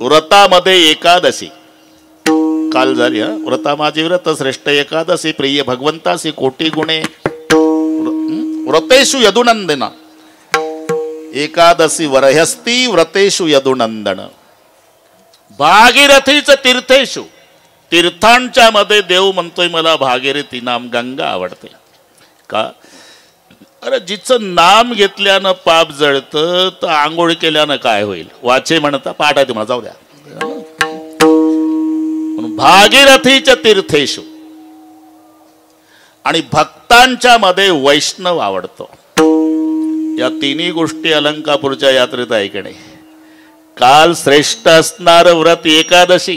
व्रतामध्ये एकादशी काल झाली. व्रता माझी व्रत श्रेष्ठ एकादशी प्रिय भगवंतासी कोटी गुणे व्रतेषु यदुनंदन. एकादशी वरहस्ती व्रतेषु यदुनंदन. भागीरथीच तीर्थेषु. तीर्थांच्या मध्ये देव म्हणतोय मला भागीरथी नाम गंगा आवडते. का? अरे जिचं नाम घेतल्यानं पाप जळतं तर आंघोळ केल्यानं काय होईल? वाचे म्हणता पाठ आहे तुम्हाला, जाऊ द्या. भागीरथीच्या तीर्थेषु. आणि भक्तांच्या मध्ये वैष्णव आवडतो. या तिन्ही गोष्टी अलंकापूरच्या यात्रेत आहे की नाही. काल श्रेष्ठ असणार व्रत एकादशी.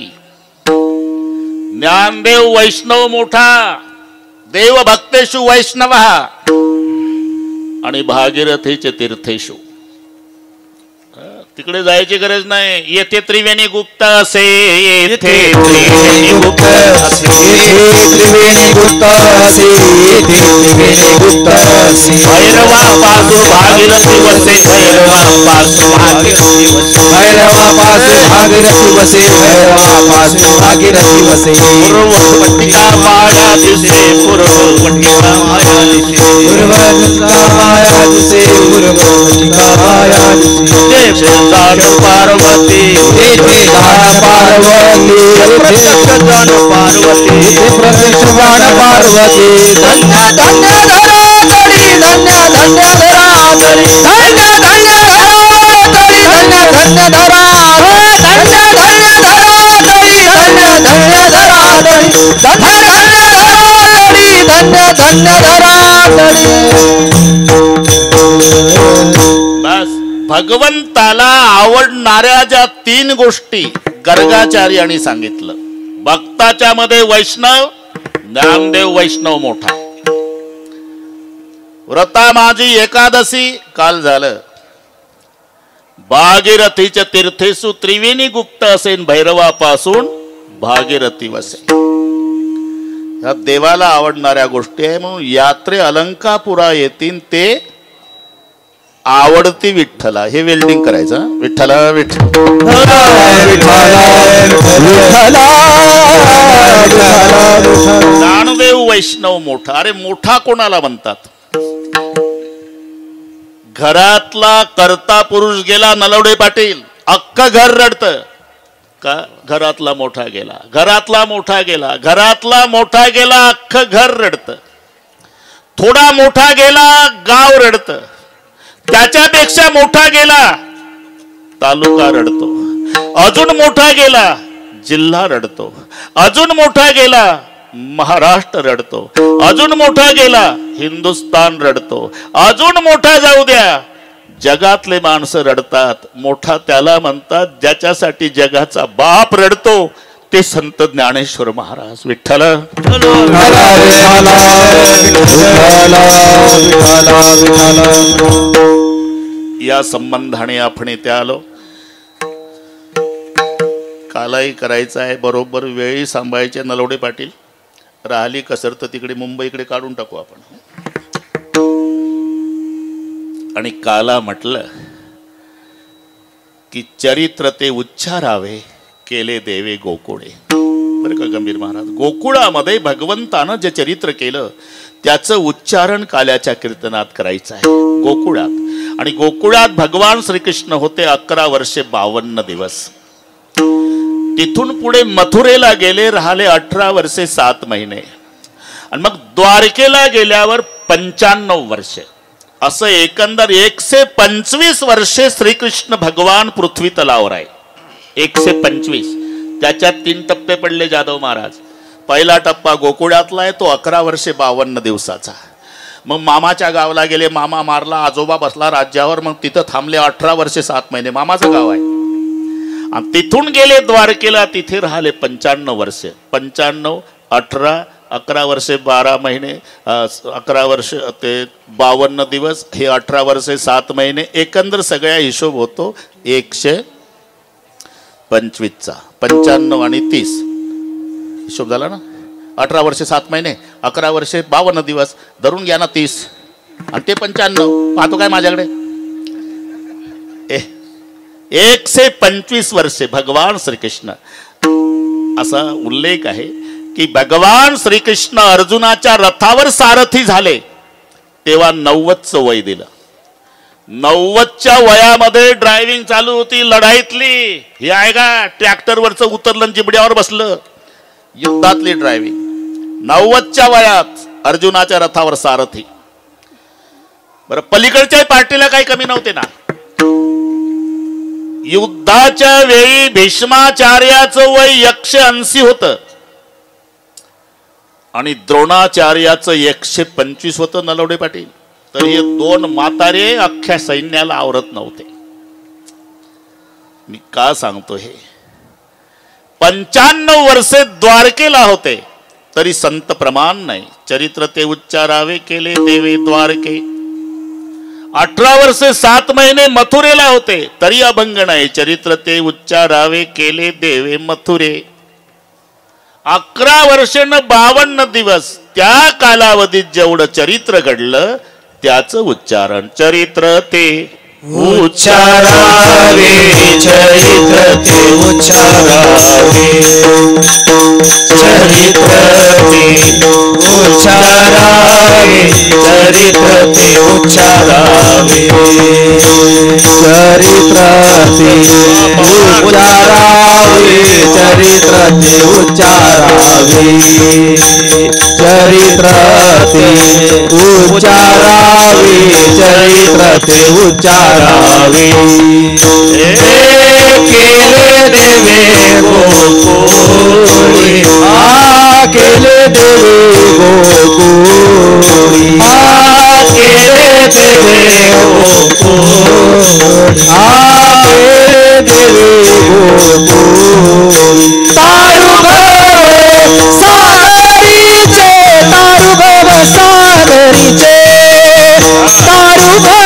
ज्ञानदेव वैष्णव मोठा. देव भक्तेषु वैष्णव. आणि भागीरथीचे तीर्थेषु. तिकडे जायची गरज नाही. येथे त्रिवेणी गुप्त असे. येथे त्रिवेणी गुप्त असे. त्रिवेणी गुप्त असे. त्रिवेणी गुप्त असे. भैरवा पासू भागीरथी वसे. भैरवा पासू भागीरथी वसे. भैरवा पासू भागीरथी वसे. भैरवा पासू भागीरथी वसे. पूर्ववटिका माया दिसे. पूर्ववटिका माया दिसे. पूर्ववटिका माया दिसे. पूर्ववटिका माया दिसे. पार्वती पार्वती प्रत्यक्ष जाण पार्वती. प्रत्यक्ष जाण पार्वती. धन्य धन्य धराधरी. धन्य धन्य धराधरी. धन्य धन्य धराधरी. धन्य धन्य धराधरी. धन्य धन्य धराधरी. धन्य धन्य धराधरी. धन्य धन्य धराधरी. धन्य धन्य धराधरी. बस भगवंताला आवडणाऱ्या ज्या तीन गोष्टी गर्गाचार्यांनी सांगितलं. भक्ताच्या मध्ये वैष्णव. ज्ञानदेव वैष्णव मोठा. व्रता माझी एकादशी काल झालं. भागीरथीच्या तीर्थेषु त्रिवेणी गुप्त असेन. भैरवापासून भागीरथी वसे. या देवाला आवडणाऱ्या गोष्टी आहे. म्हणून यात्रे अलंकापुरा येतील ते आवडती विठ्ठला. हे वेल्डिंग करायचं. विठ्ठला विठ्ठला ज्ञानदेव वैष्णव मोठा. अरे मोठा कोणाला म्हणतात? घरातला करता पुरुष गेला नलवडे पाटील. अख्खं घर रडत. का? घरातला मोठा गेला. घरातला मोठा गेला. घरातला मोठा गेला. अख्खं घर रडत. थोडा मोठा गेला गाव रडत. त्याच्यापेक्षा मोठा गेला तालुका रडतो. अजून मोठा गेला जिल्हा रडतो. अजून मोठा गेला महाराष्ट्र रडतो. अजून मोठा गेला हिंदुस्तान रडतो. अजून मोठा जाऊ द्या जगातले माणसं रडतात. मोठा त्याला म्हणतात ज्याच्यासाठी जगाचा बाप रडतो. ते संत ज्ञानेश्वर महाराज. विठ्ठल या संबंधाने आपण इथे आलो. कालाही करायचं आहे बरोबर वेळी सांभाळायचे. नलवडे पाटील राहिली कसर तर तिकडे मुंबईकडे काढून टाकू आपण. आणि काला म्हटलं की चरित्र ते उच्चारावे केले देवे गोकुळे. बरं का गंभीर महाराज. गोकुळामध्ये भगवंतानं जे चरित्र केलं त्याचं उच्चारण काल्याच्या कीर्तनात करायचं आहे. गोकुळात. आणि गोकुळात भगवान श्रीकृष्ण होते 11 वर्षे 52 दिवस. तिथून पुढे मथुरेला गेले. राहिले 18 वर्षे 7 महिने. आणि मग द्वारकेला गेल्यावर 95 वर्षे. असं एकंदर 125 वर्षे श्रीकृष्ण भगवान पृथ्वी तलावर आहे. 125. त्याच्यात 3 टप्पे पडले जाधव महाराज. पहिला टप्पा गोकुळातला आहे. तो 11 वर्षे 52 दिवसाचा. मग मामाच्या गावाला गेले. मामा मारला. आजोबा बसला राज्यावर. मग तिथं थांबले 18 वर्षे 7 महिने. मामाचं गाव आहे. आणि तिथून गेले द्वारकेला. तिथे राहिले 95 वर्षे. 95 18 11 वर्षे 12 महिने 11 वर्ष ते 52 दिवस. हे 18 वर्षे 7 महिने. एकंदर सगळ्या हिशोब होतो 125चा. 95 आणि 30 हिशोब झाला ना. 18 वर्षे 7 महिने 11 वर्षे 52 दिवस धरून घ्या ना 30. आणि ते 95. पाहतो काय माझ्याकडे. 125 वर्षे भगवान श्रीकृष्ण, असा उल्लेख आहे की भगवान श्रीकृष्ण अर्जुनाच्या रथावर सारथी झाले तेव्हा 90चं वय दिलं. 90च्या वयामध्ये ड्रायव्हिंग चालू होती लढाईतली. हे आहे का ट्रॅक्टरवरचं उतरलं जिबड्यावर बसलं, युद्धातली ड्रायव्हिंग. 90च्या वयात अर्जुनाच्या रथावर सारथी. बरं, पलीकडच्या पार्टीला काही कमी नव्हते ना. युद्धाच्या वेळी भीष्माचार्याचं वय 180 होतं आणि द्रोणाचार्याचं 125 होतं नलवडे पाटील. तर हे 2 म्हातारे अख्ख्या सैन्याला आवरत नव्हते. मी का सांगतो हे? 95 वर्षे द्वारकेला होते तरी संत प्रमाण नाही. चरित्र ते उच्चारावे केले देवे द्वारके. 18 वर्षे 7 महिने मथुरेला होते तरी अभंग नाही. चरित्र ते उच्चारावे केले देवे मथुरे. 11 वर्षे 52 दिवस त्या कालावधीत जेवढं चरित्र घडलं त्याचं उच्चारण. चरित्र ते उच्चारावे, चरित्र ते उच्चारावे, चरित्र ते उच्चारावे, चरित्र ते उच्चारावे, चरित्र ते उच्चारावे, चरित्र ते उच्चारावे, चरित्र ते उच्चारावे, चरित्र ते उच्चारावे. केले देवे गोकुळी, केले देवे गोकुळी, केले देवे गोकुळी, केले देवे गोकुळी. तारुभव सागरीचे, तारुभव सागरीचे, तारुभव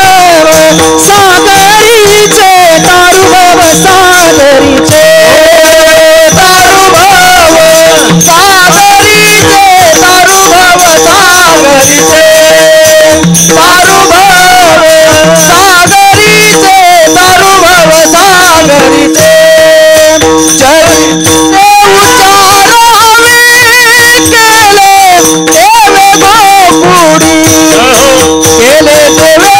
सागरीचे, तारुभव सागरीचे, तारुभव सागरीचे, तारुभव सागरीचे, तारुभव सागरीचे, तारुभव सागरीचे. चरित्र उच्चारावे केले देवे गोकुळी, केले देवे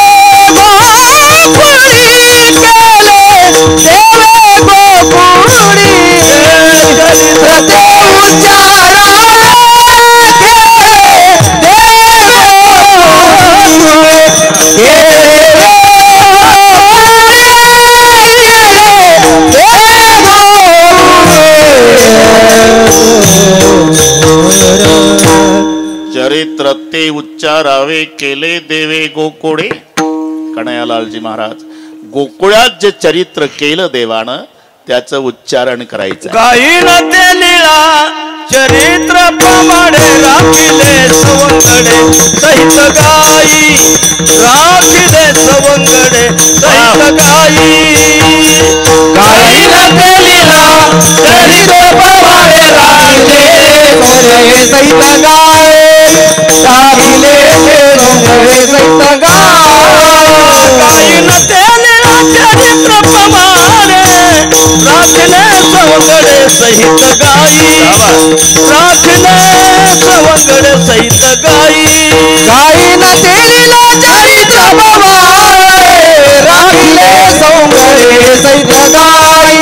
गोकुळी, केले देवे गोकुळी. चरित्र ते उच्चारावे केले देवे गोकुळी, केले चरित्र ते उच्चारावे केले देवे गोकुळे. कन्हैयालालजी महाराज, गोकुळात जे चरित्र केलं देवानं त्याचं उच्चारण करायचं. गाईन ते लीळा चरित्र प्रमाणे राखिले सवंगडे सहित गाई, राखिले सवंगडे सहित गाई. गाईन ते लीळा चरित्र प्रमाणे राखिले सहित गाई, राखिले सवंगडे सहित गाई. गाईन ते लीळा चरित्र प्रमाणे राखिले सवंगडे सहित गाई, राखिले सवंगडे सहित गाई. गाईन ते लीळा चरित्र प्रमाणे राखिले सवंगडे सहित गाई,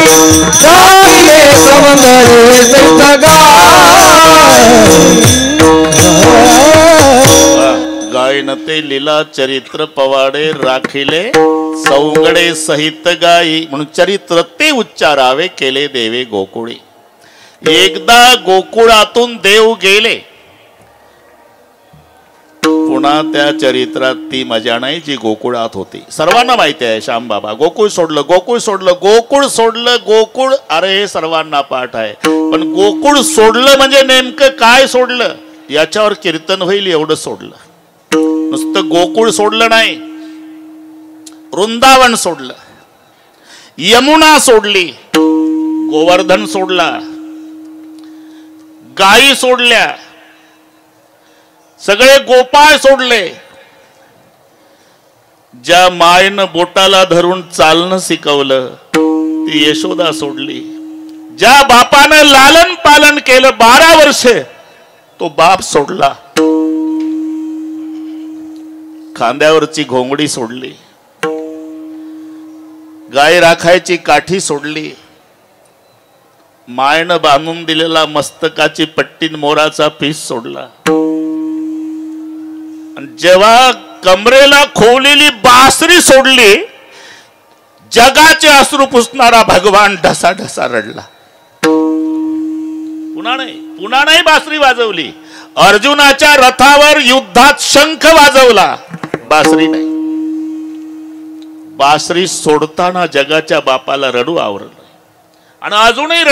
राखिले सवंगडे सहित गाई. गायन ते लीला चरित्र पवाडे राखिले सवंगडे सहित गाई. म्हणून चरित्र ते उच्चारावे केले देवे गोकुळी. एकदा गोकुळातून देव गेले, पुन्हा त्या चरित्रात ती मजा नाही जी गोकुळात होती. सर्वांना माहिती आहे श्याम बाबा गोकुळ सोडलं, गोकुळ सोडलं, गोकुळ सोडलं, गोकुळ. अरे हे सर्वांना पाठ आहे, पण गोकुळ सोडलं म्हणजे नेमकं काय सोडलं याच्यावर कीर्तन होईल एवढं सोडलं. नुसतं गोकुळ सोडलं नाही, वृंदावन सोडलं, यमुना सोडली, गोवर्धन सोडला, गायी सोडल्या, सगळे गोपाळ सोडले. ज्या मायनं बोटाला धरून चालणं शिकवलं ती यशोदा सोडली. ज्या बापानं लालन पालन केलं 12 वर्षे, तो बाप सोडला. खांद्यावरची घोंगडी सोडली, गाय राखायची काठी सोडली, मायनं बांधून दिलेला मस्तकाची पट्टीन मोराचा पीस सोडला. आणि जेव्हा कमरेला खोवलेली बासरी सोडली, जगाचे अश्रू पुसणारा भगवान ढसा ढसा रडला. पुन्हा नाही बासरी वाजवली. अर्जुनाच्या रथावर युद्धात शंख वाजवला, बासरी नाही. बासरी सोडताना जगाच्या बापाला रडू आवरलं. आणि अजूनही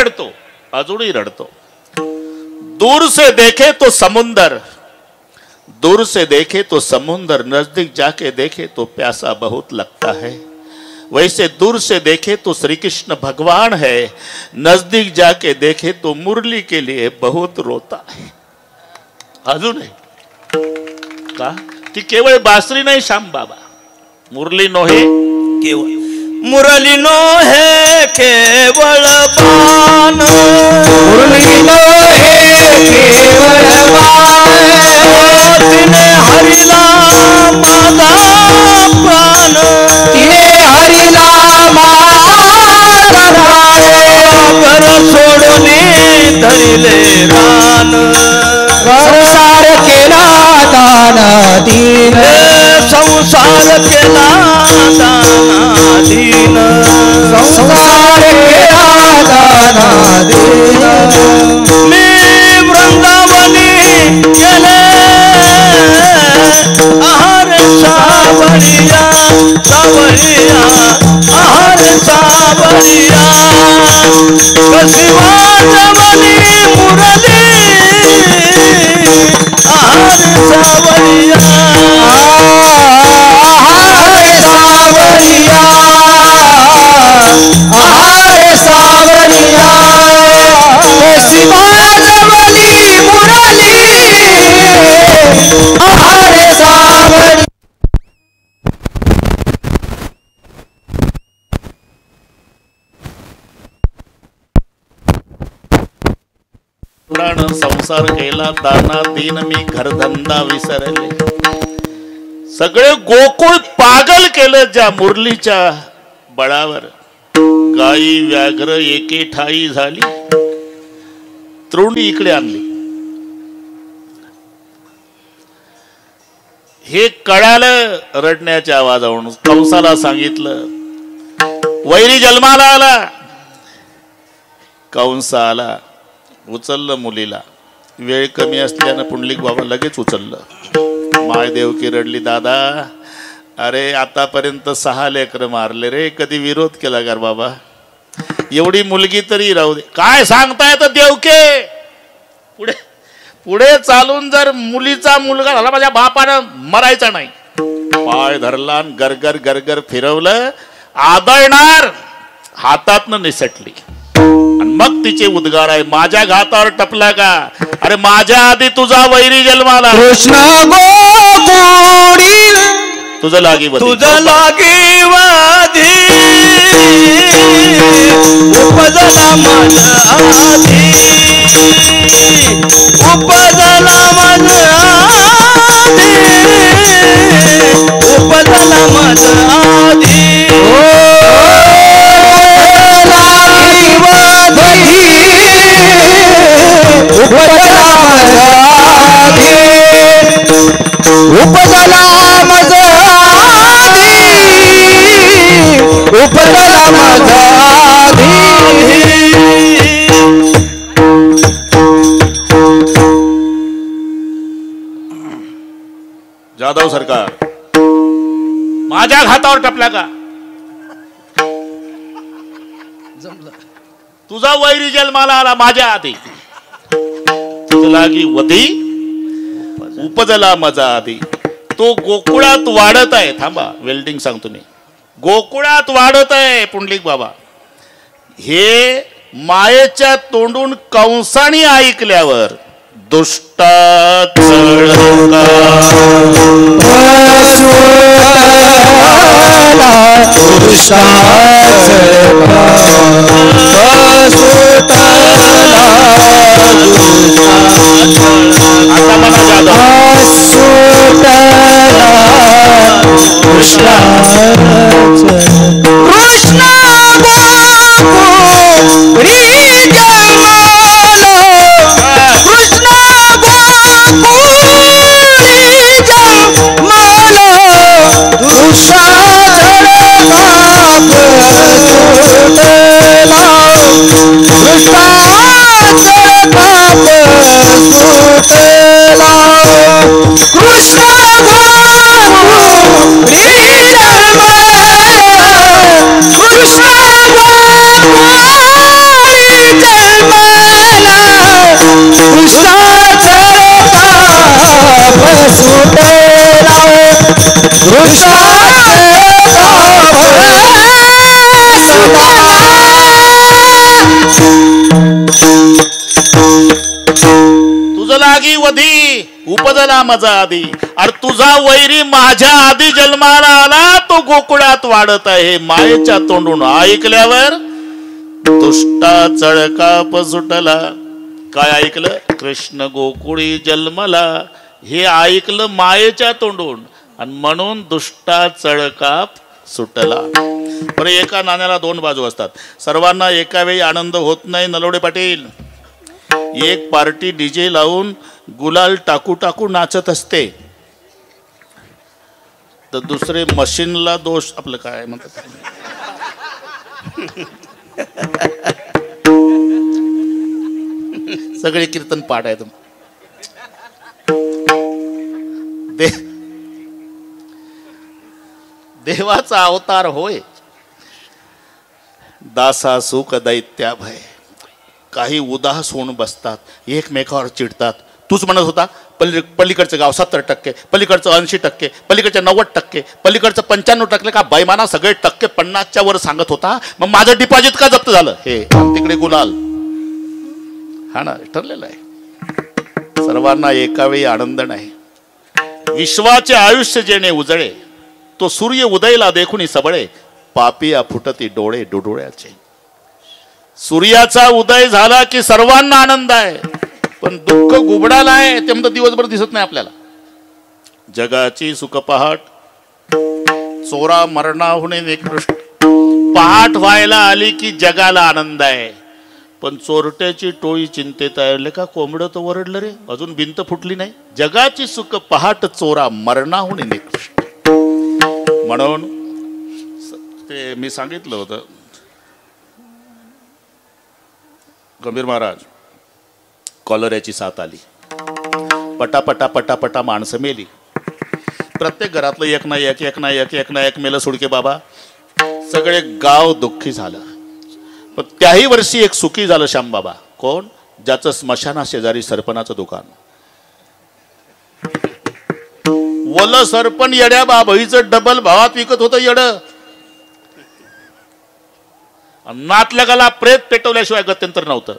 रडतो. दूर से देखे तो समुंदर, दूर से देखे तो समुंदर, नजदीक जाके देखे तो प्यासा बहुत लगता है. वैसे दूर से देखे तो श्री कृष्ण भगवान है, नजदीक जाके देखे तो मुरली के लिए बहुत रोता है. अजूनही का ती केवळ बासरी नाही श्याम बाबा, मुरली नोहे केवळ मुरली नो है केवळ बाण, मुरली नो है केवळ बाण. तिने हरिला माझा प्राण, तिने हरिला माझा प्राण. घर सोडून धरिले रान, संसार केला दान दीन, संसार केला दान दीन, संसार केला दान दीन. मी वृंदावनी गेले आहार सावरिया, सावरिया आहार सावरिया. कशी वाजवली मुरली आहार सावरिया, आहार सावरिया, आहार सावरिया. कशी वाजवली मुरली आहार सावरिया. संसार केला दाना दीन, मी घरधंदा विसरले. सगळे गोकुळ पागल केलं ज्या मुरलीच्या बळावर. गाई व्याघ्र एके ठाई झाली, तृणी इकडे आणली. हे कळालं रडण्याच्या आवाजावरून. कंसाला सांगितलं, वैरी जन्माला आला. कंस आला, उचललं मुलीला. वेळ कमी असल्यानं पुंडलिक बाबा लगेच उचललं. माय देवकी रडली, दादा अरे आतापर्यंत 6 लेकरं मारले रे, कधी विरोध केला का बाबा? एवढी मुलगी तरी राहू दे. काय सांगताय तर देवके, पुढे पुढे चालून जर मुलीचा मुलगा झाला माझ्या बापानं मरायचा नाही. पाय धरला, गरगर गरगर फिरवलं, आदळणार, हातातनं निसटली. आणि मग तिचे उद्गार आहे, माझ्या घातावर टपला का? अरे माझ्या आधी तुझा वैरी जन्माला. कृष्ण गोकुळी तुझं लागी वधी, तुझं लागी वाधी, उपजला मन आधी, उपजला मन आधी, उपजला मन आधी. लागी वाधी, उपजला मन आधी, उपजला मज आधी, उपजला मज आधी. जाधव सरकार, माझ्या घातावर टपला का? तुझा वैरी जन्माला आला माझ्या आधी. तुझं लागी वधी, उपजला मजा आधी. तो गोकुळात वाढत आहे. थांबा, वेल्डिंग सांगतो मी. गोकुळात वाढत आहे पुंडलिक बाबा. हे मायेच्या तोंडून कंसाने ऐकल्यावर दुष्टा चळका दुष्टा चळका आता मला जादा कृष्ण कृष्ण गोकुळी जन्माला कृष्ण गोकुळी जन्माला दुष्टा चळका सुटला दुष्टा चळका सुटला कृष्ण तुझं लागी वधी उपजला मजा आधी. अरे तुझा वैरी माझ्या आधी जन्माला आला, तो गोकुळात वाढत आहे मायेच्या तोंडून. ऐकल्यावर दुष्टा चळकाप सुटला. काय ऐकलं? कृष्ण गोकुळी जन्मला, हे ऐकलं मायेच्या तोंडून आणि म्हणून दुष्टा चळकाप सुटला. पण एका नाण्याला दोन बाजू असतात. सर्वांना एका वेळी आनंद होत नाही नलवडे पाटील. एक पार्टी डीजे लावून गुलाल टाकू टाकू नाचत असते, तर दुसरे मशीनला दोष. आपलं काय म्हणतात, सगळे कीर्तन पाठ आहेत. देवाचा अवतार होय, दासा सुख दैत्या भय. काही उदास होऊन बसतात, एकमेकावर चिडतात. तूच म्हणत होता पलीकडचं गाव 70%, पलीकडचं 80%, पलीकडचं 90%, पलीकडचं 95% का बैमाना सगळे टक्के 50च्या वर सांगत होता. मग माझं डिपॉझिट का जप्त झालं? हे तिकडे गुलाल. हा ना, ठरलेलं आहे. सर्वांना एका वेळी आनंद नाही. विश्वाचे आयुष्य जेणे उजळे, तो सूर्य उदयला देखुनी सबळे. पापिया फुटती डोळे डुडुळ्याचे. सूर्याचा उदय झाला की सर्वांना आनंद आहे, पण दुःख गुबडाला आहे ते म्हणतं दिवसभर दिसत नाही आपल्याला. जगाची सुख पहाट, चोरा मरणाहुने निकृष्ट. पहाट व्हायला आली की जगाला आनंद आहे, पण चोरट्याची टोळी चिंतेत आहे. का कोंबडं तर ओरडलं रे, अजून भिंत फुटली नाही. जगाची सुख पहाट, चोरा मरणाहुने निकृष्ट. म्हणून ते मी सांगितलं होतं, गंभीर महाराज, कॉलऱ्याची साथ आली, पटापटा पटापटा माणसं मेली. प्रत्येक घरातलं एक ना एक मेलं. सुडके बाबा, सगळे गाव दुःखी झालं. पण त्याही वर्षी एक सुखी झालं श्यामबाबा. कोण? ज्याचं स्मशाना शेजारी सरपणाचं दुकान. वल सरपण येड्या बाबईचं डबल भावात विकत होतं येड. नातलगाला प्रेत पेटवल्याशिवाय गत्यंतर नव्हतं.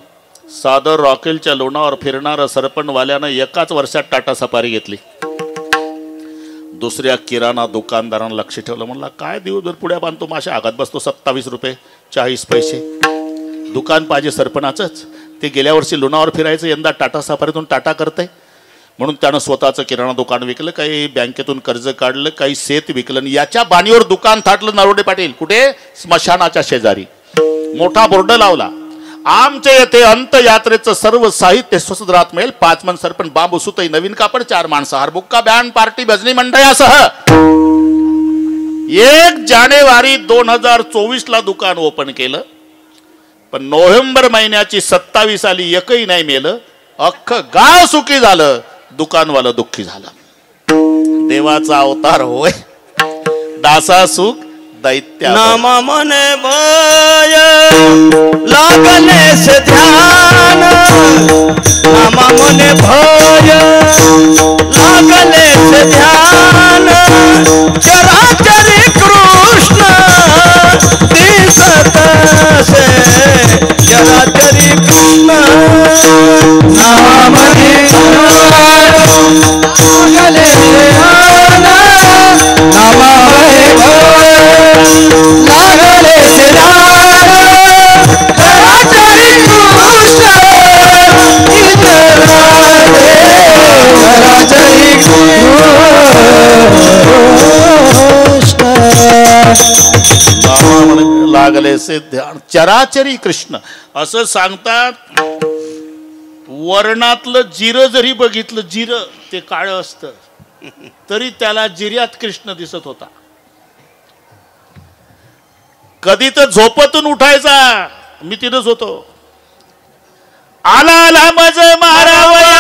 साधं रॉकेलच्या लोणावर फिरणारं सरपणवाल्यानं एकाच वर्षात टाटा सफारी घेतली. दुसऱ्या किराणा दुकानदारानं लक्ष ठेवलं. म्हणला काय दिवसभर पुढ्या बांधतो, माशा आघात बसतो. 27 रुपये 40 पैसे दुकान पाहिजे सरपणाचंच. ते गेल्या वर्षी लोणावर फिरायचं, यंदा टाटा सफारीतून टाटा करतंय. म्हणून त्यानं स्वतःचं किराणा दुकान विकलं, काही बँकेतून कर्ज काढलं, काही शेत विकलं. याच्या बाणीवर दुकान थाटलं नरोडे पाटील. कुठे? स्मशानाच्या शेजारी. मोठा बोर्ड लावला, आमच्या येथे अंत्ययात्रेचं सर्व साहित्य स्वस्त दरात मिळेल. 5 मन सरपण, बांबू सुतई, नवीन कापड, 4 माणसं, हारबुक्का, बँड, पार्टी, भजनी मंडळासह. 1 जानेवारी 2024 दुकान ओपन केलं. पण नोव्हेंबर महिन्याची 27 आली, एकही नाही मेलं. अख्खं गाव सुखी झालं, दुकानवालं दुःखी झालं. देवाचा अवतार होय, दासा सुख दैत्या. नामा मने भय लागले से ध्यान, नामा मने भय लागले से ध्यान. चराचरी कृष्ण दिसत से, चराचरी कृष्ण नामा मने लागलेसे ध्यान चराचरी कृष्ण असं सांगतात. वर्णातलं जिरं जरी बघितलं, जिरं ते काळं असतं तरी त्याला जिऱ्यात कृष्ण दिसत होता. कधी तर झोपतून उठायचा, मी तिथंच होतो. आला आला मज मारावया,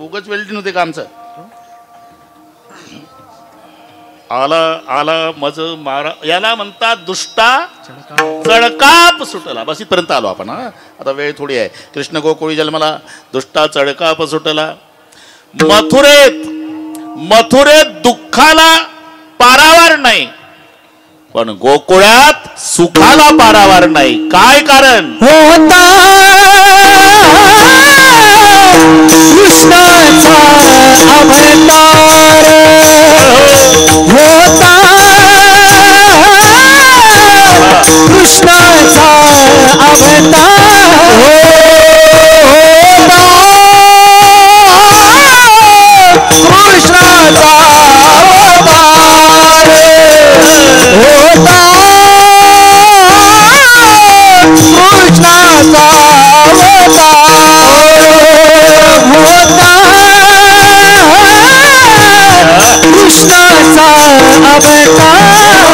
उगाच वेल्डिंग होते का आमचं. आला आला मज मारा, याला म्हणतात दुष्टा चळकाप सुटला. बस इथपर्यंत आलो आपण. आता वेळ थोडी आहे. कृष्ण गोकुळी जन्मला, दुष्टा चळकाप सुटला. मथुरेत दुःखाला पारावार नाही, पण गोकुळात सुखाला पारावार नाही. काय कारण? होता कृष्णाचा अवतार, होता कृष्णाचा अवतार, कृष्णाचा अवतार, होता कृष्णाचा कृष्णाचा अवतार, होता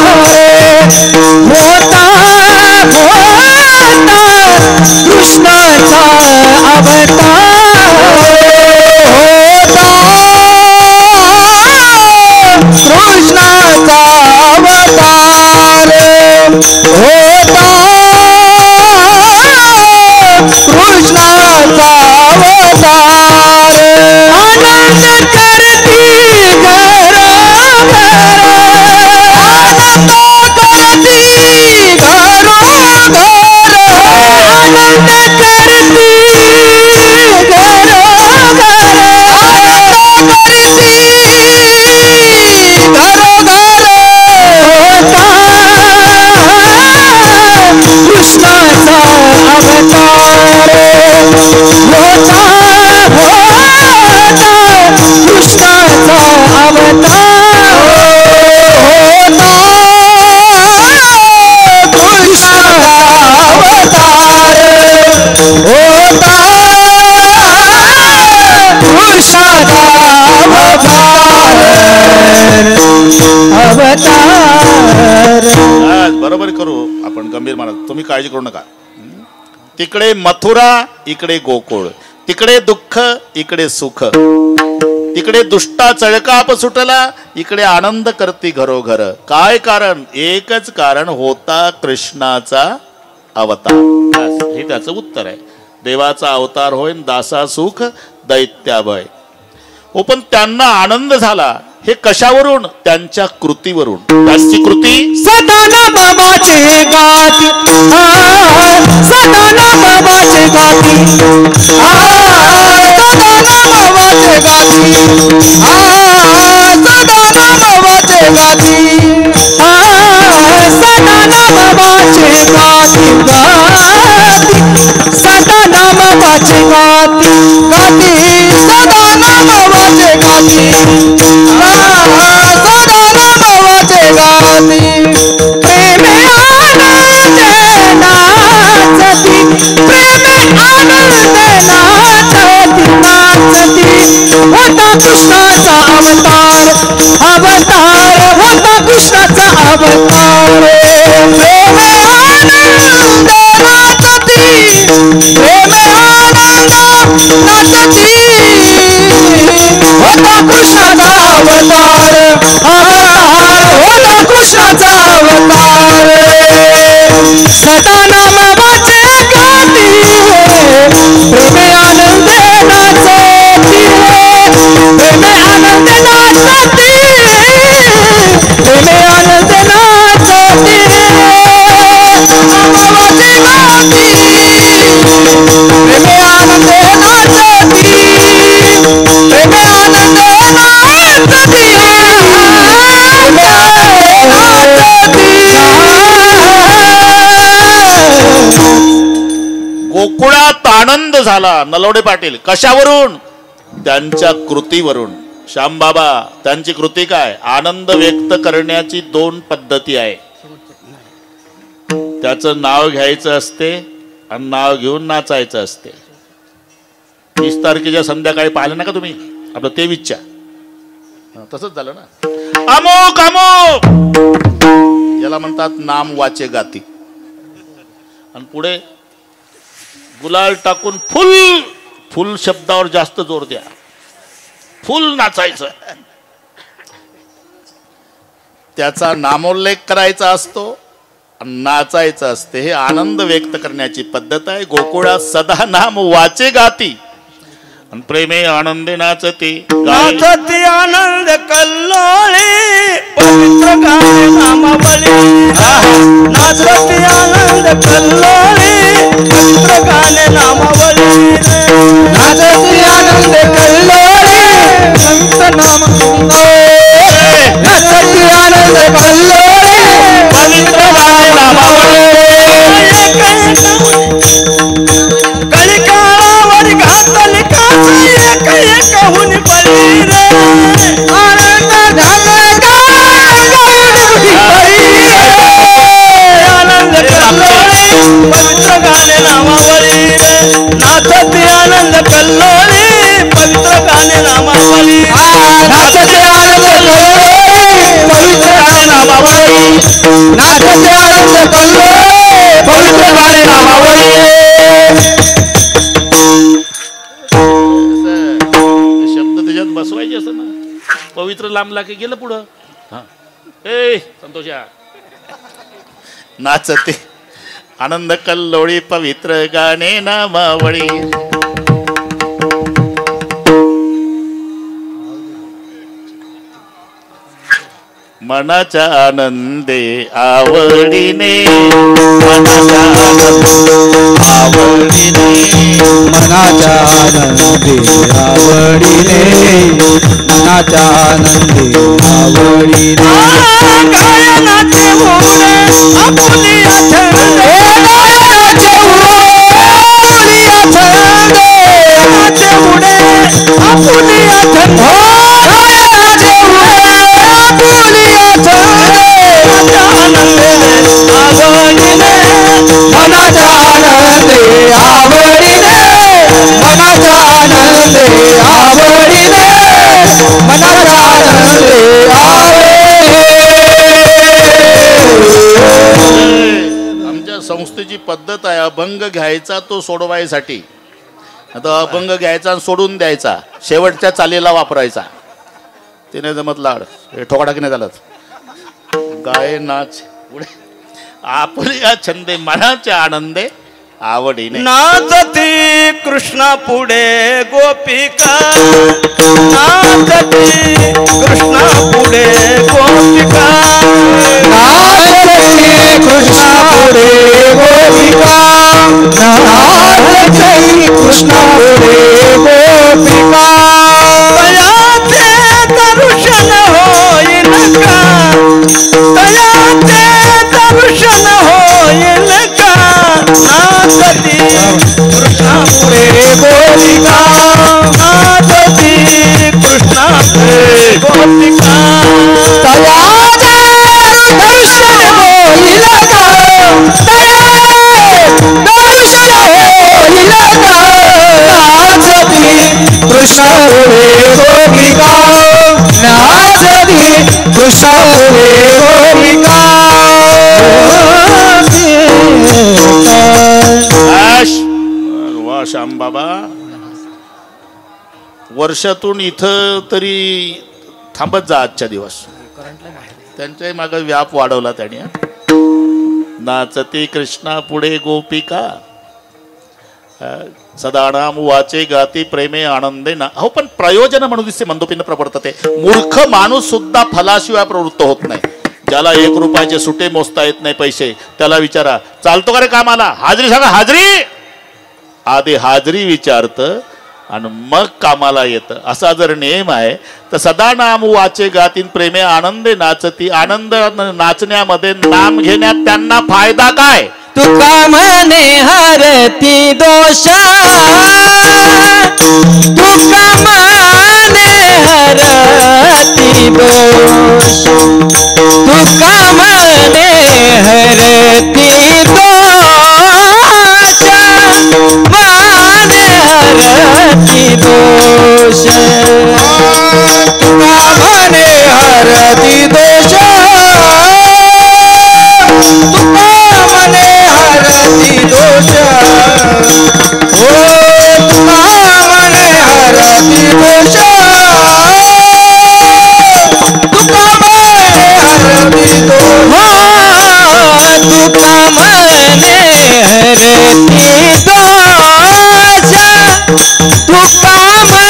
कृष्णाचा अवतार, होता कृष्णाचा अवतार, होता कृष्णाचा अवतार. आनंद करती बरोबर करू आपण. गंभीर महाराज तुम्ही काळजी करू नका. तिकडे मथुरा, इकडे गोकुळ. तिकडे दुःख, इकडे सुख. तिकडे दुष्टा चळकाप सुटला, इकडे आनंद करती घरोघर. काय कारण? एकच कारण, होता कृष्णाचा अवतार. हे त्याचं उत्तर आहे. देवाचा अवतार होय, दासा सुख दैत्याभय. हो, पण त्यांना आनंद झाला हे कशावरून? त्यांच्या कृतीवरून. त्यांची कृती सदाना बाबाचे गाती, सदाना बाबाचे गाती, सदाना बाबाचे गाती, सदाना बाबाचे गाती, सदाना बाबाचे गाती, सदाना बाबाचे गाती, सदाना बाबाचे गाती, सदाना बाबाचे गाती. प्रेमे आनंदे नाचती, प्रेमे आनंदे नाचती, नाचती. होता कृष्णाचा अवतार, अवतार, होता कृष्णाचा अवतार. प्रेमे आनंद नाचती, प्रेमे आनंद नाचती. होता कृष्णाचा अवतार, अवतार, होता कृष्णाचा अवतार. गोकुळात आनंद झाला. नलवडे पाटील कशावरून? त्यांच्या कृतीवरून. श्यामबाबा त्यांची कृती काय? आनंद व्यक्त करण्याची 2 पद्धती आहे. त्याचं नाव घ्यायचं असते आणि नाव घेऊन नाचायचं असते. 30 तारखेच्या संध्याकाळी पाहिलं ना का तुम्ही? आपलं ते विचार तसंच झालं ना. अमोक अमोक याला म्हणतात नाम वाचे गाती. आणि पुढे गुलाल टाकून फुल फुल शब्दावर जास्त जोर द्या. फुल नाचायचं. त्याचा नामोल्लेख करायचा असतो, नाचायचं असते. हे आनंद व्यक्त करण्याची पद्धत आहे. गोकुळात सदा नाम वाचे गाती आणि प्रेमे आनंदे नाचती. नाचती आनंद कल्लोळे पवित्र गाणे नामावली. नाचती आनंद कल्लोळे पवित्र गाणे नामावली. नाचती आनंद कल्लोळे संत नाम. नाचती आनंद कल्लोळे पवित्र गाणे नामावली. कलिकाळावर घातली काठी एक एक होऊन पडली रे. आनंद झाला आनंद कल्लोळे पवित्र गाणे नामावली रे. नाचते आनंद कल्लोळे पवित्र गाणे नामावली. नाचते आनंद कल्लोळे पवित्र गाणे नामावली. नाचते आनंद कल्लोळे पवित्र गाणे नामावली. शब्द त्याच्यात बसवायचे असं ना. पवित्र लांबला की गेलं पुढं. ए संतोषा नाचते आनंद कल्लोळी पवित्र गाणे नामावळी. मनाच्या आनंदे आवडीने. मनाच्या आवडीने. मनाच्या आनंदे आवडीने. मनाच्या आनंदे आवडीने. गायनाचे ओढे आपुलिया छंदे. गायनाचे ओढे गायनाचे ओढे आपुलिया छंदे. गायनाचे ओढे आपुलिया छंदे. मनाच्या आनंदे आवडीने. मनाच्या आनंदे आवडीने. मनाच्या आनंदे आमच्या संस्थेची पद्धत आहे अभंग घ्यायचा तो सोडवायसाठी. आता अभंग घ्यायचा आणि सोडून द्यायचा. शेवटच्या चालीला वापरायचा. ते नाही जमत लाड. हे ठोकाटाकी नाही झालं. गाय नाच पुढे आपुलिया छंदे मनाच्या आनंदे आवडीने. नाचती कृष्णा पुढे गोपिका. नाचती कृष्णा पुढे गोपिका. नाचती कृष्णा पुढे गोपिका. नाचती कृष्णा पुढे गोपिका. तयाचे दर्शन होईल का. तयाचे दर्शन होईल का. नाचती कृष्णा पुढे गोपिका. नाचती कृष्णा पुढे गोपिका. तयाचे दर्शन होईल का. दर्शन होईल का. नाचती कृष्णा पुढे गोपिका. नाचती कृष्णा पुढे गोपिका. वा श्यामबाबा वर्षातून इथं तरी थांबत जा आजच्या दिवस. त्यांच्याही मागे व्याप वाढवला त्याने. नाचते कृष्णा पुढे गोपिका. सदानाम वाचे गाती प्रेमे आनंदे ना. हो पण प्रयोजन म्हणून दिसते मंदोपीनं प्रवर्तते. मूर्ख माणूस सुद्धा फलाशिवाय प्रवृत्त होत नाही. ज्याला 1 रुपयाचे सुटे मोजता येत नाही पैसे त्याला विचारा चालतो का रे कामाला. हाजरी सांगा. हाजरी आधी हाजरी विचारतं आणि मग कामाला येतं. असा जर नियम आहे तर सदा नाम वाचे गातीन प्रेमे आनंदे नाचती. आनंद नाचण्यामध्ये नाम घेण्यात त्यांना फायदा काय. तुका म्हणे हर हरती दोष तुका मने हरती दोष तुका मने हरती दोष मने हरती दोष तुका मने हरती दोष तुका मने हरती दोष ओ तुका मने हरती दोष तुका मने हरती दोष तुका मने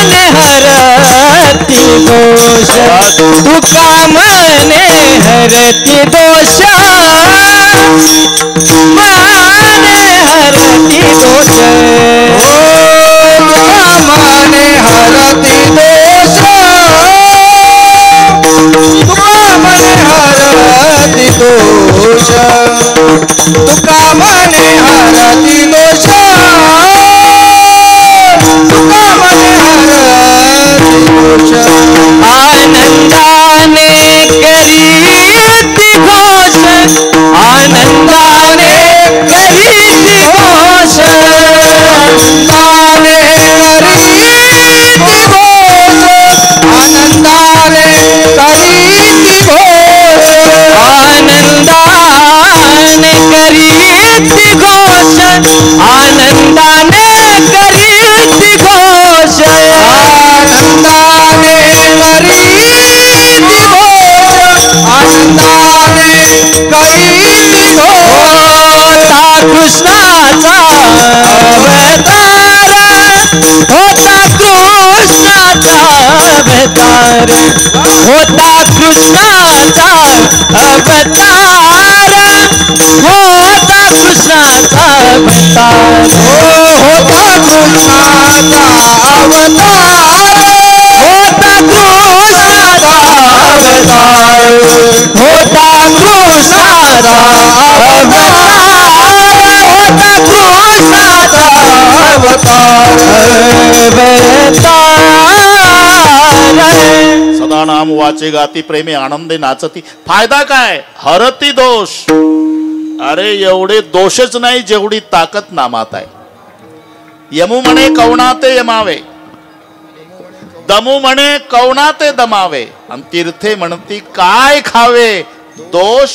हरती दोष तुका मने हरती दोष तुका मने हरती दोष मने हरती दोष ओ तुका मने हरती दोष तुका मने हरती दोष तुका मने हरती दोष तुका मने हरती दोष आनंदाने करीती घोष आनंदाने करीती घोष आनंदाने करीती घोष आनंदाने करीती घोष आनंदाने करीती घोष आनंदाने करीती घोष आनंदाने करीती घोष आनंदाने करीती होता कृष्णाचा अवतार होता कृष्णाचा अवतार होता कृष्णाचा अवतार होता कृष्णाचा अवतार होता कृष्णाचा अवतार होता कृष्णाचा अवतार होता कृष्णाचा अवतार होता कृष्णाचा अवतार सदा नाम वाचे गाती प्रेमे आनंदे नाचती फायदा काय हरती दोष अरे एवढे दोषच नाही जेवढी ताकद नामात आहे यमू म्हणे कवणाते यमावे दमू म्हणे कवणाते दमावे आणि तीर्थे म्हणती काय खावे दोष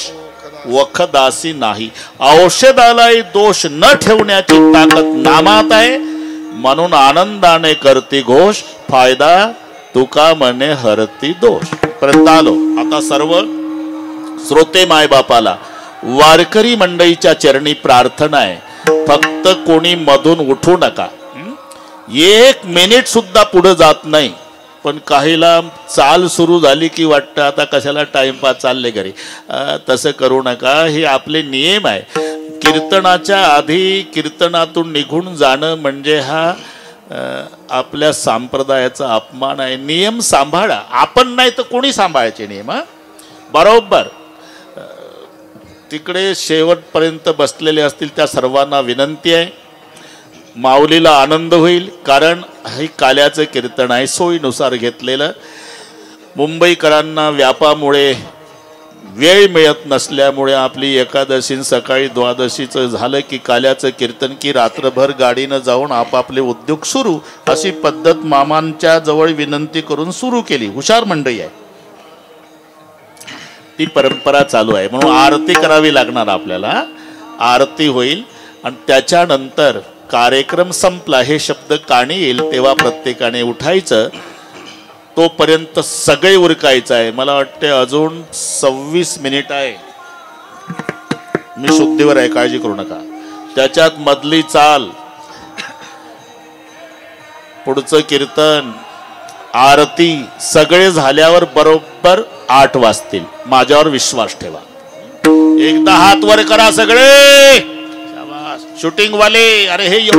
वखदासी नाही औषधालाही दोष न ठेवण्याची ताकद नामात आहे म्हणून आनंदाने करती घोष फायदा तुका म्हणे हरती दोष पर्यंत आलो आता सर्व श्रोते मायबापाला वारकरी मंडळीच्या चरणी प्रार्थना आहे फक्त कोणी मधून उठू नका एक मिनिट सुद्धा पुढे जात नाही पण काहीला चाल सुरू झाली की वाटतं आता कशाला टाइमपास चालले घरी तसं करू नका हे आपले नियम आहे कीर्तनाच्या आधी कीर्तनातून निघून जाणं म्हणजे हा आपल्या संप्रदायाचा अपमान आहे नियम सांभाळा आपण नाही तर कोणी सांभाळायचे नियम बरोबर तिकडे शेवटपर्यंत बसलेले असतील त्या सर्वांना विनंती आहे माऊलीला आनंद होईल कारण हे काल्याचं कीर्तन आहे सोयीनुसार घेतलेलं मुंबईकरांना व्यापामुळे वेळ मिळत नसल्यामुळे आपली एकादशी सकाळी द्वादशीचं झालं की काल्याचं कीर्तन की रात्रभर गाडीनं जाऊन आपापले उद्योग सुरू अशी पद्धत मामांच्या जवळ विनंती करून सुरू केली हुशार मंडळी आहे ती परंपरा चालू आहे म्हणून आरती करावी लागणार आपल्याला आरती होईल आणि त्याच्यानंतर कार्यक्रम संपला हे शब्द कानी येईल तेव्हा प्रत्येकाने उठायचं तोपर्यंत सगळे उरकायचं आहे मला वाटते अजून 26 मिनिट आहे मी शुद्धीवर आहे काळजी करू नका त्याच्यात मधली चाल पुढचं कीर्तन आरती सगळे झाल्यावर बरोबर 8 वाजतील माझ्यावर विश्वास ठेवा एकदा हात वर करा सगळे शूटिंग वाले अरे हे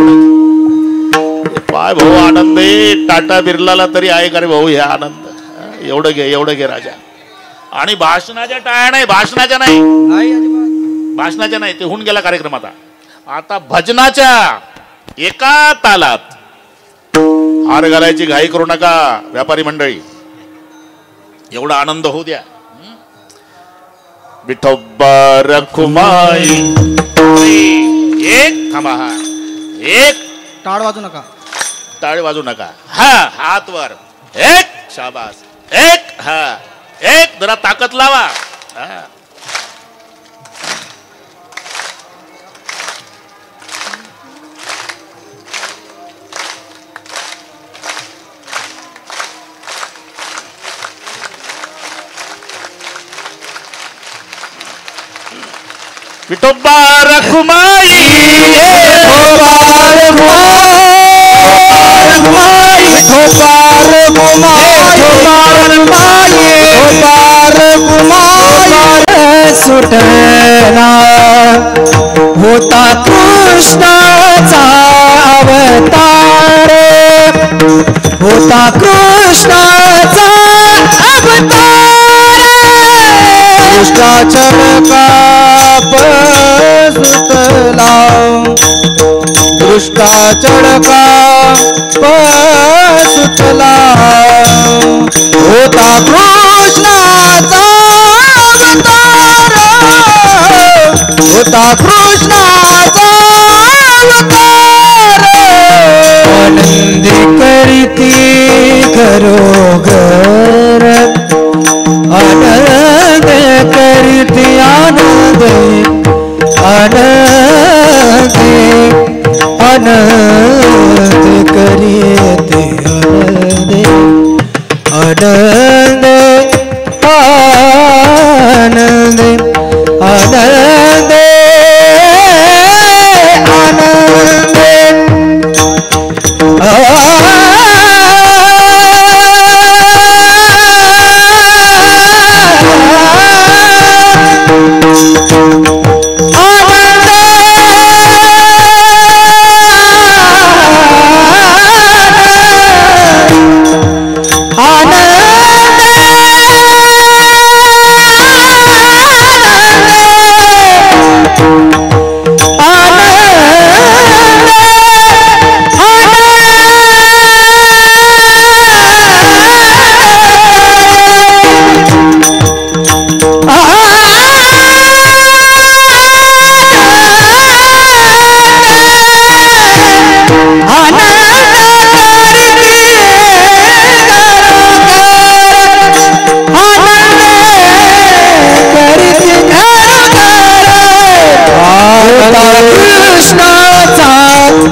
पाय भाऊ आनंद आहे टाटा बिर्लाला तरी आहे का रे भाऊ हे आनंद एवढं घे राजा आणि भाषणाच्या टाळ्या नाही भाषणाच्या नाही ते होऊन गेला कार्यक्रम आता भजनाच्या एका तालात. हार घालायची घाई करू नका व्यापारी मंडळी, एवढा आनंद होऊ द्या. विठोबा रखुमाई. एक थांबा, हा एक. टाळ वाजू नका, टाळी वाजू नका. हा हात वर. एक. शाबास. एक. हा एक. जरा ताकद लावा. हा. विठोबा रखुमाई. सुटला होता कृष्णाचा अवतार, होता कृष्णाचा अवतार. दुष्टाचर सुतला, दुष्टाचर सुतला होता कृष्णाचा अवतार, होता कृष्णाचा अवतार. आनंदी करीती घरोघर, आनंद करीती आनंद, आनंद आनंद करीती आनंद, आनंद आनंद आनंद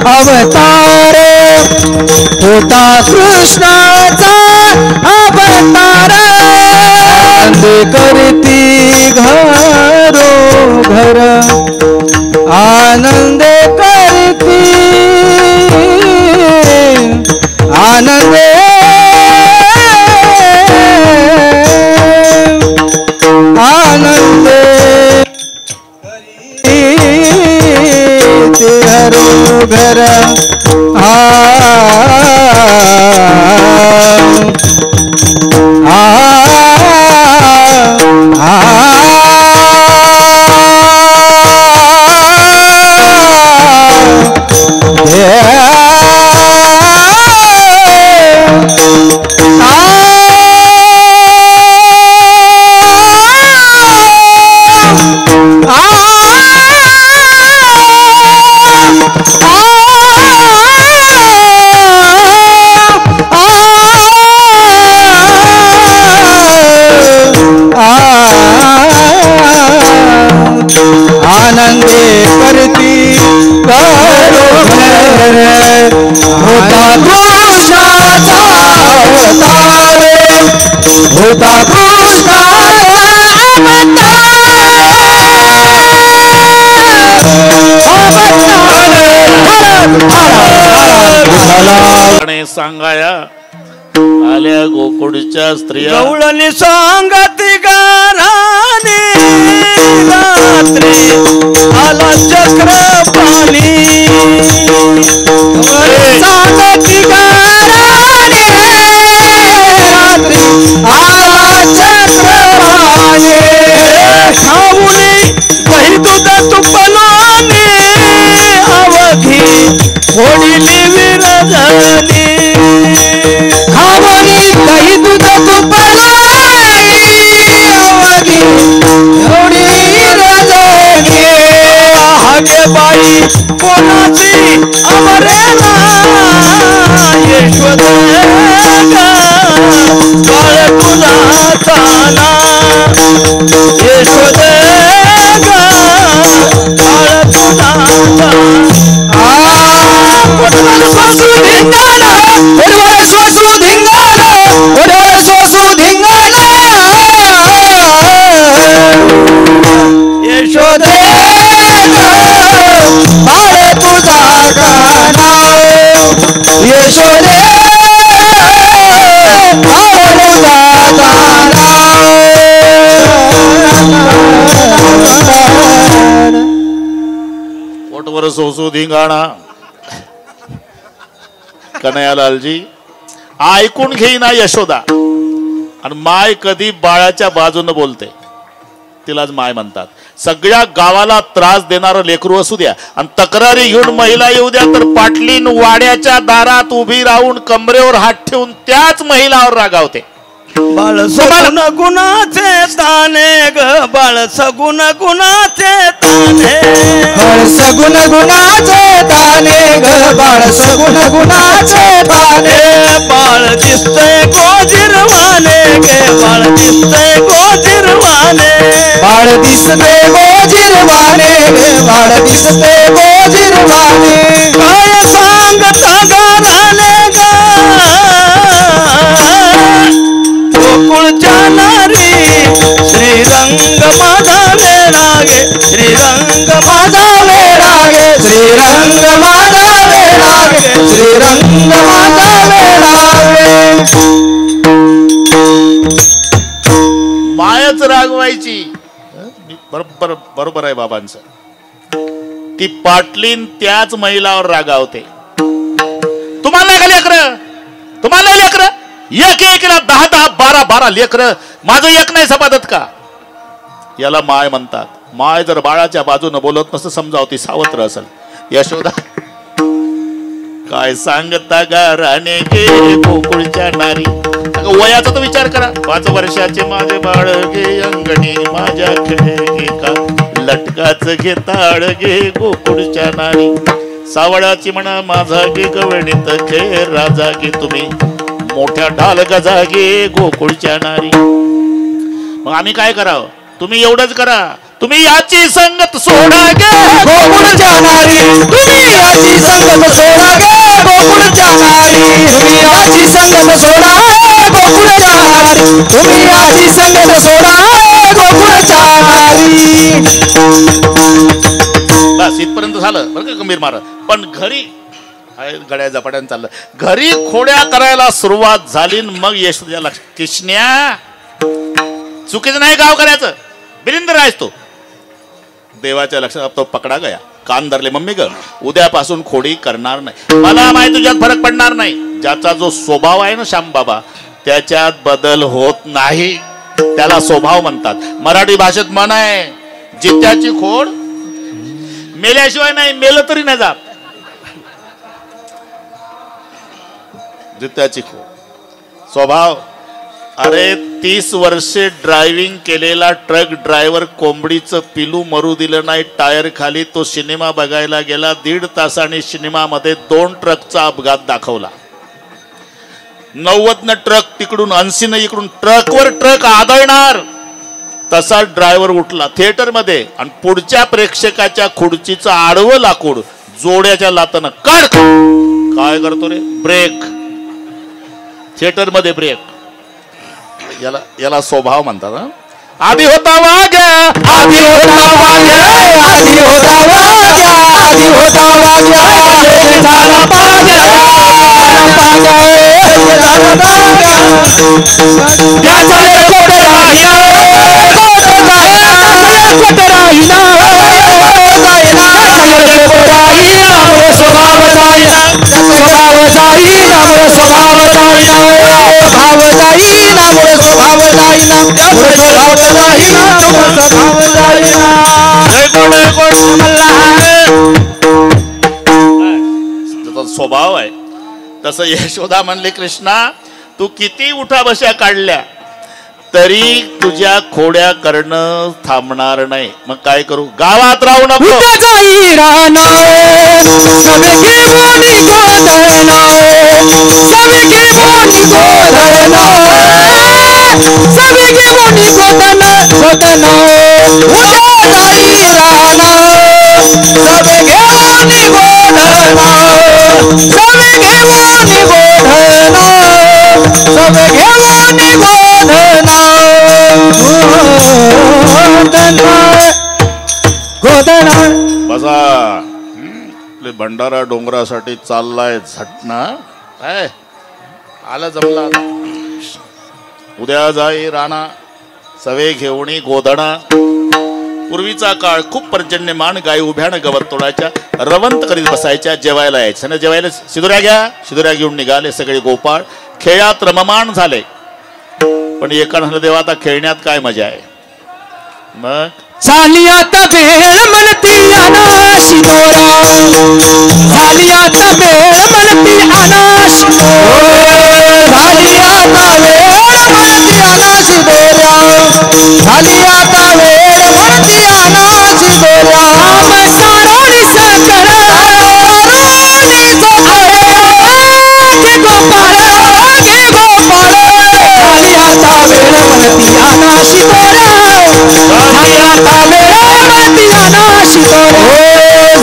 अवतार, होता कृष्णाचा अवतार. आनंद करती घरोघर, आनंद करती आनंद आनंद घर. आनंदे करती घरोघर, होता कृष्णाचा अवतार, होता कृष्णाचा अवतार. सांगाया आल्या गोकुळच्या स्त्रिया, गवळणी सांगती गाराने रात्री आला चक्रपाणी. सांगती गाराने रात्री आला चक्रपाणी. खाऊनी दही दूध तुपलाने अवघी फोडिली विरजनी खावणी दही दूध तुपालाई अवघी एवढी रजनी हागे बाई कोणाची अमरेला यशोदे बाळ तुझा चाला यशोदे बाळ तुझा सोसू धिंगाणा उडवळ सोसू धिंगाणा उडवळ सोसू धिंगाणा यशोदे बाळ तुझा गाणा यशोदे बाळ तुझा गाणा पोटवर सोसू धिंगाणा कन्हैयालालजी ऐकून घेईना यशोदा आणि माय कधी बाळाच्या बाजूने बोलते तिलाच माय म्हणतात. सगळ्या गावाला त्रास देणारं लेकरू असू द्या आणि तक्रारी घेऊन महिला येऊ द्या तर पाटलीन वाड्याच्या दारात उभी राहून कमरेवर हात ठेवून त्याच महिलावर रागावते. बाळ सगुण गुणाचे ताने ग बाळ सगुण गुणाचे ताने बाळ सगुण गुणाचे ताने ग बाळ सगुण गुणाचे ताने बाळ दिसतंय गोजिरवाने गे बाळ दिसतंय गोजिरवाने बाळ दिसते गोजिरवाणे गे बाळ दिसते गोजिरवाणे काय सांगता गाराने ग गोकुळच्या नारी श्रीरंग माझा वेळा गे श्रीरंग माझा वेळा गे श्रीरंग माझा वेळा गे श्रीरंग माझा वेळा गे मायच रागवायची. बरोबर बरोबर आहे बाबांचं. ती पाटलीन त्याच महिलावर रागावते. तुम्हाला नाही का लेकर तुम्हाला नाही लेकर एक एकला 10 12 लेकर माझं एक नाही सपादत का याला माय म्हणतात. माय जर बाळाच्या बाजूने बोलत नसतं समजावं ती सावत्र असेल. यशोदा काय सांगता गाराने गे गोकुळच्या नारी. वयाचा तर विचार करा. 5 वर्षाचे माझे बाळ गे अंगणी माझ्या खेळ गे का लटकाच घे ताळ गे गोकुळच्या नारी. सावळाची म्हणा माझा गे गवळणीत खेळ राजा गे तुम्ही मोठ्या ढाल गजा गे गोकुळच्या नारी. मग आम्ही काय करावं. तुम्ही एवढंच करा. तुम्ही याची संगत सोडा गे गोकुळच्या नारी तुम्ही याची संगत सोडा गे गोकुळच्या नारी तुम्ही याची संगत सोडा गोकुळच्या नारी तुम्ही याची संगत सोडा गोकुळच्या नारी. बस इथपर्यंत झालं बरं का गंभीर महाराज. पण घरी गड्या झपाट्यानं चाललं. घरी खोड्या करायला सुरुवात झाली मग यशोदा लक्ष कृष्ण्या चुकीचं नाही गाव करायचं बिरिंदर आहेस तो. देवाच्या लक्षात तो पकडा गया. कान धरले मम्मी ग उद्यापासून खोडी करणार नाही. मला माहिती तुझ्यात फरक पडणार नाही. ज्याचा जो स्वभाव आहे ना श्याम बाबा त्याच्यात बदल होत नाही त्याला स्वभाव म्हणतात. मराठी भाषेत म्हण आहे जित्याची खोड मेल्याशिवाय नाही मेलं तरी नाही जात. जित्याची खोड स्वभाव. अरे 30 वर्षे ड्रायव्हिंग केलेला ट्रक ड्रायव्हर कोंबडीचं पिलू मरू दिलं नाही टायर खाली. तो सिनेमा बघायला गेला. 1.5 तासाने सिनेमामध्ये 2 ट्रकचा अपघात दाखवला. 90 ट्रक तिकडून 80 इकडून ट्रकवर ट्रक आदळणार तसा ड्रायव्हर उठला थिएटर मध्ये आणि पुढच्या प्रेक्षकाच्या खुर्चीचं आडवं लाकूड जोड्याच्या लातानं काढ. काय करतो रे ब्रेक. थिएटर मध्ये ब्रेक. याला स्वभाव म्हणतात. आधी होता वाग्या आधी होता वाग्या आधी होता वाग्या आधी होता वाग्या झाला पाग्या त्याचा स्वभाव आहे. तसं यशोदा म्हणले, कृष्णा तू किती उठा बशा काढल्या तरी तुझ्या खोड्या करणं थांबणार नाही. मग काय करू? गावात राहू नको. बसा. भंडारा डोंगरासाठी चाललाय झटना. काय आलं जमला. उद्या जाई राणा सवे घेऊनी गोधणा. पूर्वीचा काळ खूप पर्जन्यमान. गाई उभ्यानं गवत तोडायच्या, रवंत करीत बसायच्या. जेवायला यायचं ना, जेवायला शिदुऱ्या घ्या. शिदुऱ्या घेऊन निघाले सगळे गोपाळ. खेळात रममान झाले. पण एका म्हणलं, देवा आता खेळण्यात काय मजा आहे. मग झाली आता वेळ म्हणती अनाशी दोरा. झाली आता वेळ म्हणती अनाशी दोरा. झाली आता वेळ म्हणती अनाशी दोरा. झाली आता वेळ म्हणती अनाशी दोरा. सारोनी सकळ सारोनी सकळ घे गोपाळ घे गोपाळ. झाली आता वेळ म्हणती अनाशी दोरा. झाली आता वेळ म्हणती अनाशी दोरा.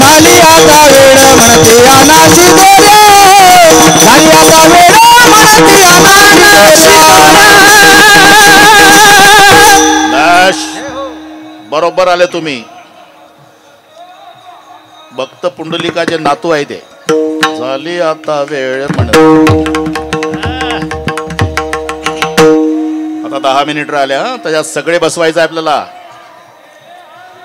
झाली आता वेळ म्हणती अनाशी दोरा. झाली आता वेळ म्हणती अनाशी दाश बरोबर आले तुम्ही. भक्त पुंडलिकाचे नातू आहे ते. झाली आता वेळ म्हणत. आता 10 मिनिट राहिल्या. त्याच्यात सगळे बसवायचं आहे आपल्याला.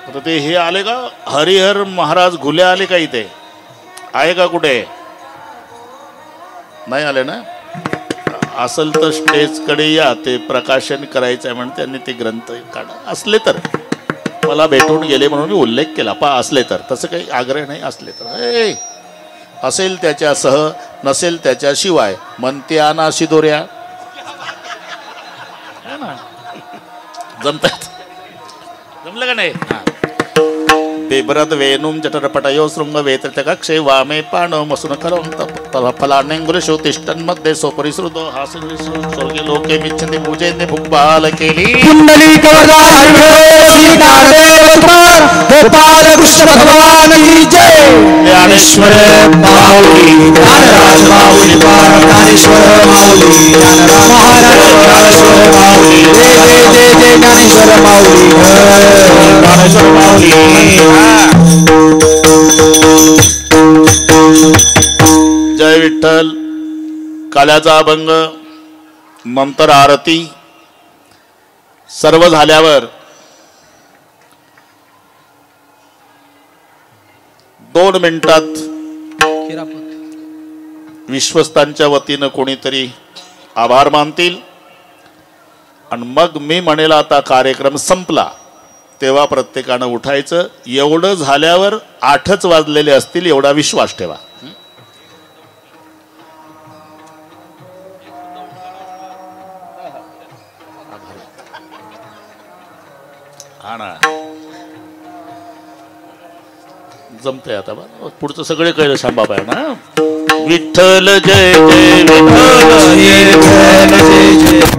आता ते हे आले का, हरिहर महाराज घुले आले का इथे? आहे का कुठे? नाही आले ना. असेल तर स्टेज कडे या. ते प्रकाशन करायचं आहे म्हणून त्यांनी ते ग्रंथ काढा. असले तर मला भेटून गेले म्हणून मी उल्लेख केला. असले तर, तसं काही आग्रह नाही. असले तर असेल त्याच्यासह, नसेल त्याच्याशिवाय. म्हणते आना शिदोऱ्या. जमतात. जमलं का नाही? बेबरद वेणुम जठरपटयो शृंग वेत्र कक्षे वामे पाणव मसून खरं फलानेंगुलशो तिष्ठन्मध्ये सोपरिसृतो हासन स्वर्गे लोके मिच्छन्ति पूजयन्ते भुक्बाल केली. पुंडलिक वरदान गोपाल कृष्ण भगवान की जय. ज्ञानेश्वर माऊली ज्ञानराज माऊली ज्ञानेश्वर माऊली ज्ञानराज महाराज ज्ञानेश्वर माऊली. जय जय जय जय ज्ञानेश्वर माऊली. ज्ञानेश्वर माऊली. जय विठ्ठल. काल्याचा अभंग, मंत्र आरती सर्व झाल्यावर 2 मिनिटात विश्वस्तांच्या वतीनं कोणीतरी आभार मानतील आणि मग मी म्हणेल आता कार्यक्रम संपला. तेव्हा प्रत्येकानं उठायचं. एवढं झाल्यावर 8च वाजलेले असतील एवढा विश्वास ठेवा. हा ना, जमतंय आता. पुढचं सगळे कळलं शांबाबाई ना. विठ्ठल जय जय विठ्ठल जय जय जय